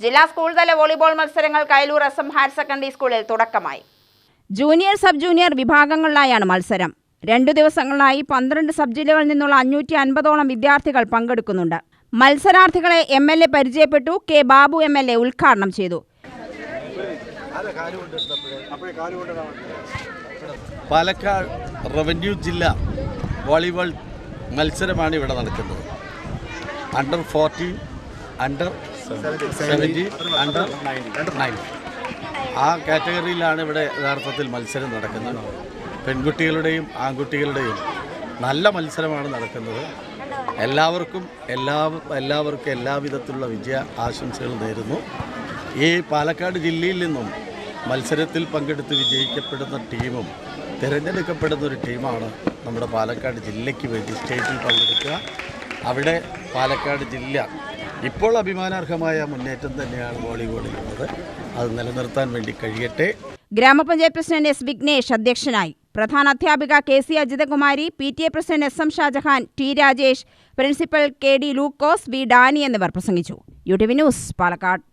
ജില്ലാ സ്കൂൾ തല വോളിബോൾ മത്സരങ്ങൾ കൈലൂർ SM ഹയർ സെക്കൻഡറി സ്കൂളിൽ തുടക്കമായി. ജൂനിയർ സബ് ജൂനിയർ വിഭാഗങ്ങളിലായാണ് മത്സരം. 2 ദിവസങ്ങളിലായി 12 സബ് ജില്ലകളിൽ നിന്നുള്ള 550ഓളം വിദ്യാർത്ഥികൾ പങ്കെടുക്കുന്നുണ്ട്. മത്സരാർത്ഥികളെ MLA പരിചയപ്പെട്ടു. K. ബാബു MLA ഉദ്ഘാടനം ചെയ്തു. പാലക്കാട് റവന്യൂ ജില്ലാ വോളിബോൾ മത്സരമാണ് ഇവിടെ നടക്കുന്നത്. അണ്ടർ 14, അണ്ടർ 17, അണ്ടർ 9 ആ കാറ്റഗറിയിലാണ് ഇവിടെ യഥാർത്ഥത്തിൽ മത്സരം നടക്കുന്നത്. പെൺകുട്ടികളുടെയും ആൺകുട്ടികളുടെയും നല്ല മത്സരമാണ് നടക്കുന്നത്. എല്ലാവർക്കും എല്ലാവിധത്തിലുള്ള വിജയ ആശംസകൾ നേരുന്നു. ഈ പാലക്കാട് ജില്ലയിൽ നിന്നും മത്സരത്തിൽ പങ്കെടുത്ത് വിജയിക്കപ്പെടുന്ന ടീമും തിരഞ്ഞെടുക്കപ്പെടുന്ന ഒരു ടീമാണ് നമ്മുടെ പാലക്കാട് ജില്ലയ്ക്ക് വേണ്ടി സ്റ്റേറ്റിൽ പങ്കെടുക്കുക. അവിടെ പാലക്കാട് ജില്ല ഇപ്പോൾ അഭിമാനാർഹമായ മുന്നേറ്റം തന്നെയാണ് വോളിബോളിലുള്ളത്. അത് നിലനിർത്താൻ വേണ്ടി കഴിയട്ടെ. ഗ്രാമപഞ്ചായത്ത് പ്രസിഡന്റ് S. വിഘ്നേഷ് അധ്യക്ഷനായി. പ്രധാന അധ്യാപിക KC Ajithakumari, PTA president SM Shajahan, T. Rajesh, principal KD Lukose, V. Dani എന്നിവർ പ്രസംഗിച്ചു. UTV news, Palakkad.